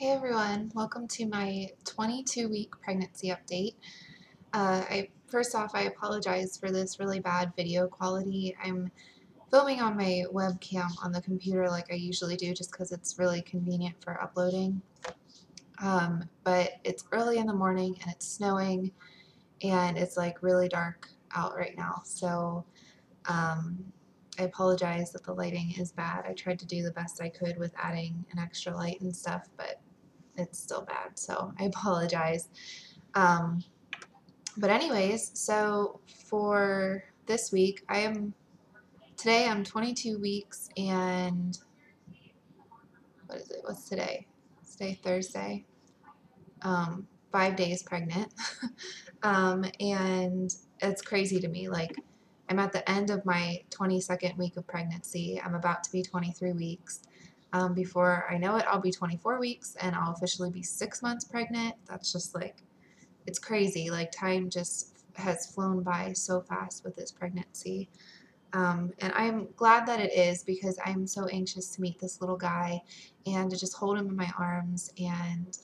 Hey everyone, welcome to my 22-week pregnancy update. First off, I apologize for this really bad video quality. I'm filming on my webcam on the computer like I usually do just because it's really convenient for uploading. But it's early in the morning and it's snowing and it's like really dark out right now. So um, I apologize that the lighting is bad. I tried to do the best I could with adding an extra light and stuff, but it's still bad, so I apologize. Um, but anyways, so for this week, today I'm 22 weeks and what is it? What's today? It's today Thursday. 5 days pregnant. And it's crazy to me. Like, I'm at the end of my 22nd week of pregnancy. I'm about to be 23 weeks. Before I know it, I'll be 24 weeks and I'll officially be 6 months pregnant. That's just like, it's crazy. Like, time just has flown by so fast with this pregnancy. And I'm glad that it is because I'm so anxious to meet this little guy and to just hold him in my arms and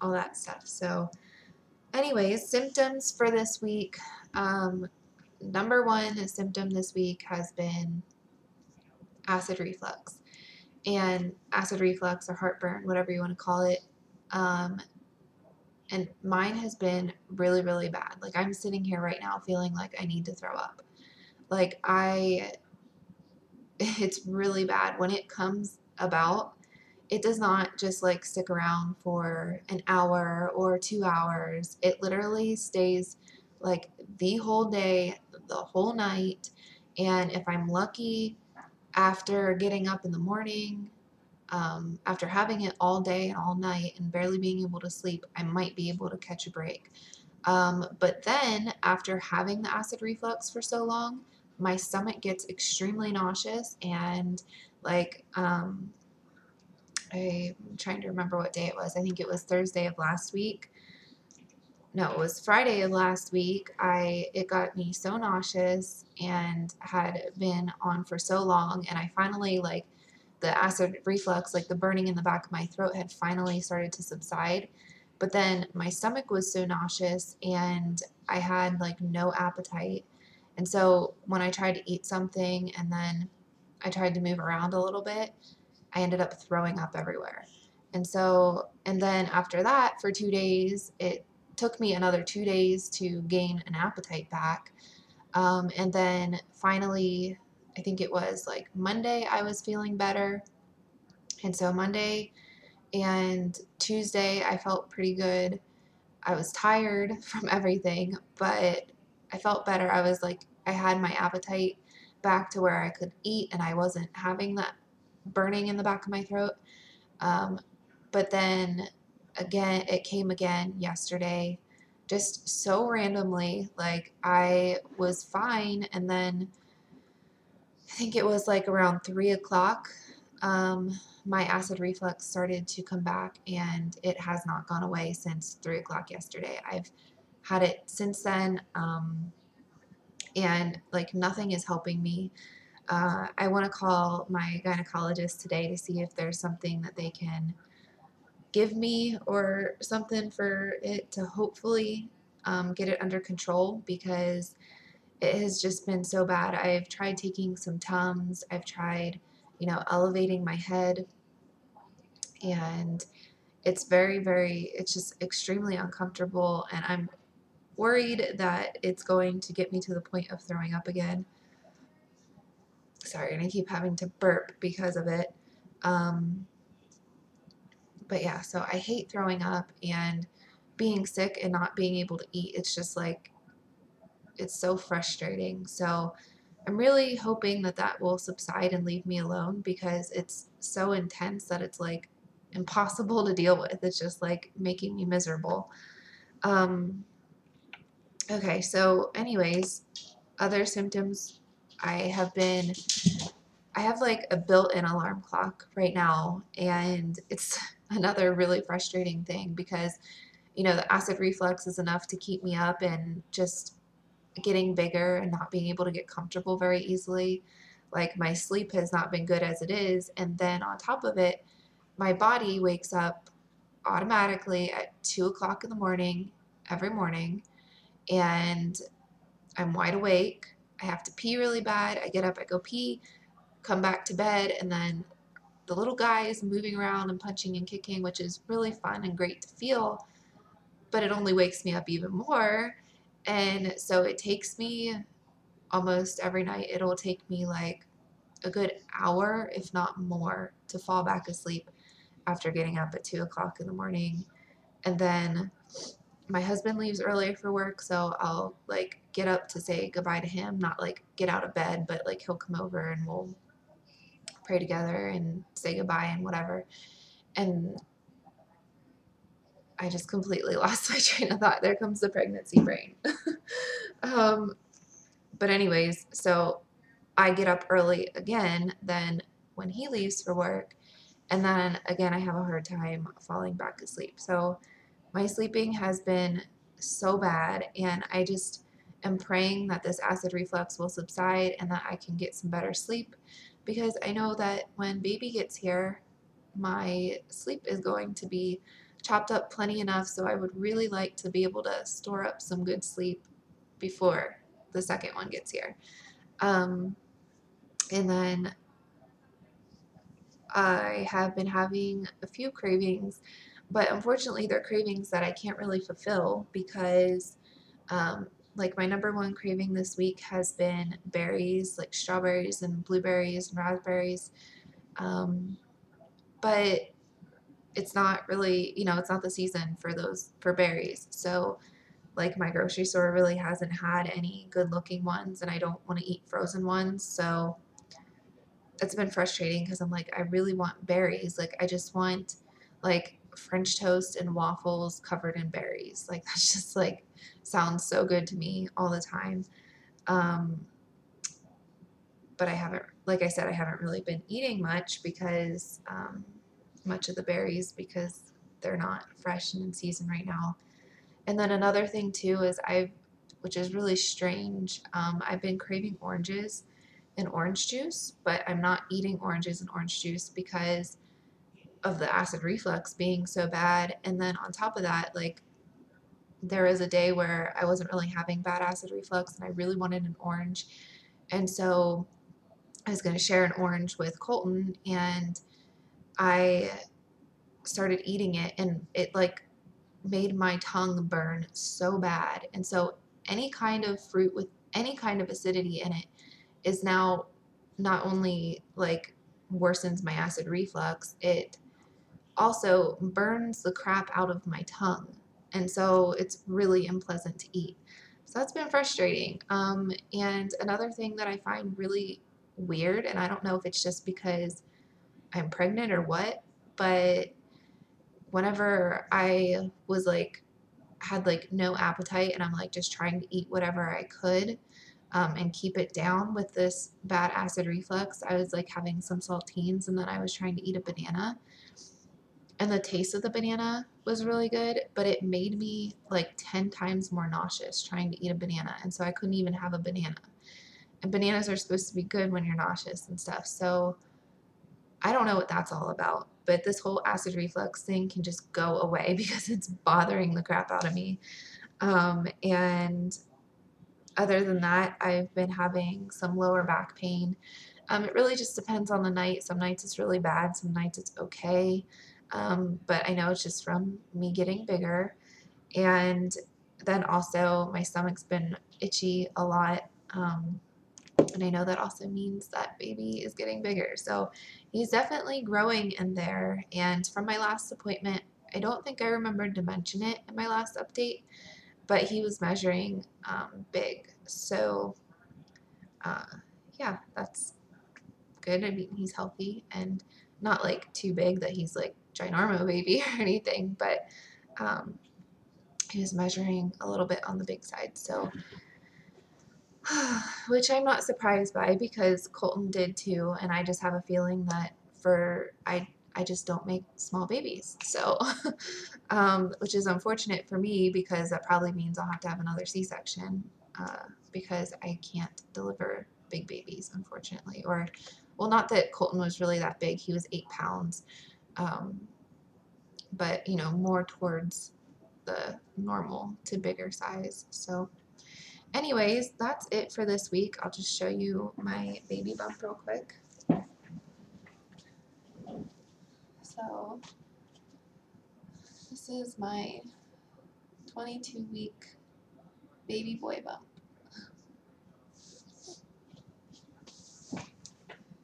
all that stuff. So, anyways, symptoms for this week. Number one symptom this week has been acid reflux. And acid reflux or heartburn, whatever you want to call it. And mine has been really, really bad. Like, I'm sitting here right now feeling like I need to throw up. Like, it's really bad. When it comes about, it does not just like stick around for an hour or 2 hours. It literally stays like the whole day, the whole night. And if I'm lucky, after getting up in the morning, after having it all day and all night and barely being able to sleep, I might be able to catch a break. But then after having the acid reflux for so long, my stomach gets extremely nauseous and like I'm trying to remember what day it was. I think it was Thursday of last week. No, it was Friday of last week. It got me so nauseous and had been on for so long, and I finally like the acid reflux, like the burning in the back of my throat had finally started to subside. But then my stomach was so nauseous and I had like no appetite. And so when I tried to eat something and then I tried to move around a little bit, I ended up throwing up everywhere. And then after that, for 2 days, it took me another 2 days to gain an appetite back. And then finally, I think it was like Monday, I was feeling better. And so Monday and Tuesday, I felt pretty good. I was tired from everything, but I felt better. I had my appetite back to where I could eat and I wasn't having that burning in the back of my throat. Um, but then again, it came again yesterday, just so randomly. Like, I was fine, and then I think it was like around 3 o'clock. My acid reflux started to come back, and it has not gone away since 3 o'clock yesterday. I've had it since then, and like nothing is helping me. I want to call my gynecologist today to see if there's something that they can give me or something for it to hopefully get it under control because it has just been so bad. I've tried taking some Tums. I've tried, elevating my head, and it's it's just extremely uncomfortable, and I'm worried that it's going to get me to the point of throwing up again. Sorry, and I keep having to burp because of it. Um, but yeah, so I hate throwing up and being sick and not being able to eat. It's just like, it's so frustrating. So I'm really hoping that that will subside and leave me alone because it's so intense that it's like impossible to deal with. It's just like making me miserable. Um, okay, so anyways, other symptoms I have been I have like a built-in alarm clock right now, and it's another really frustrating thing because, the acid reflux is enough to keep me up and just getting bigger and not being able to get comfortable very easily. Like, my sleep has not been good as it is, and then on top of it, my body wakes up automatically at 2 o'clock in the morning every morning, and I'm wide awake. I have to pee really bad. I get up, I go pee, come back to bed, and then the little guy is moving around and punching and kicking, which is really fun and great to feel, but it only wakes me up even more. And so it takes me almost every night, it'll take me like a good hour, if not more, to fall back asleep after getting up at 2 o'clock in the morning. And then my husband leaves early for work, so I'll like get up to say goodbye to him, not like get out of bed, but like he'll come over and we'll pray together and say goodbye and whatever. And I just completely lost my train of thought. There comes the pregnancy brain. um, but anyways, so I get up early again then when he leaves for work, and then again I have a hard time falling back asleep. So my sleeping has been so bad, and I just am praying that this acid reflux will subside and that I can get some better sleep, because I know that when baby gets here, my sleep is going to be chopped up plenty enough, so I would really like to be able to store up some good sleep before the second one gets here. Um, and then I have been having a few cravings, but unfortunately they're cravings that I can't really fulfill because like my number one craving this week has been berries, like strawberries and blueberries and raspberries. Um, but it's not really, it's not the season for those, for berries. So like my grocery store really hasn't had any good looking ones, and I don't want to eat frozen ones. So it's been frustrating because I'm like, I really want berries. Like I just want like French toast and waffles covered in berries. Like that's just like sounds so good to me all the time. Um, but I haven't, like I said, I haven't really been eating much because much of the berries, because they're not fresh and in season right now. And then another thing too is which is really strange, I've been craving oranges and orange juice, but I'm not eating oranges and orange juice because of the acid reflux being so bad. And then on top of that, like there was a day where I wasn't really having bad acid reflux and I really wanted an orange. And so I was going to share an orange with Colton, and I started eating it, and it like made my tongue burn so bad. And so any kind of fruit with any kind of acidity in it is now not only like worsens my acid reflux, it also burns the crap out of my tongue. And so it's really unpleasant to eat. So that's been frustrating. And another thing that I find really weird, and I don't know if it's just because I'm pregnant or what, but whenever I was like, had like no appetite and I'm like just trying to eat whatever I could, and keep it down with this bad acid reflux, I was like having some saltines, and then I was trying to eat a banana, and the taste of the banana was really good, but it made me like 10 times more nauseous trying to eat a banana. And so I couldn't even have a banana. And bananas are supposed to be good when you're nauseous and stuff. So I don't know what that's all about, but this whole acid reflux thing can just go away because it's bothering the crap out of me. And other than that, I've been having some lower back pain. It really just depends on the night. Some nights it's really bad, some nights it's okay. But I know it's just from me getting bigger. And then also my stomach's been itchy a lot. And I know that also means that baby is getting bigger. So he's definitely growing in there. And from my last appointment, I don't think I remembered to mention it in my last update, but he was measuring big. So uh, yeah, that's good. I mean, he's healthy and not like too big that he's like ginormo baby or anything, but um, he was measuring a little bit on the big side. So, which I'm not surprised by because Colton did too, and I just have a feeling that I just don't make small babies. So, which is unfortunate for me because that probably means I'll have to have another C-section because I can't deliver big babies, unfortunately. Or, well, not that Colton was really that big. He was 8 pounds. um, but you know, more towards the normal to bigger size. So anyways, that's it for this week. I'll just show you my baby bump real quick. So this is my 22-week baby boy bump.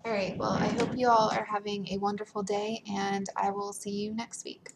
All right, well, I hope you all are having a wonderful day, and I will see you next week.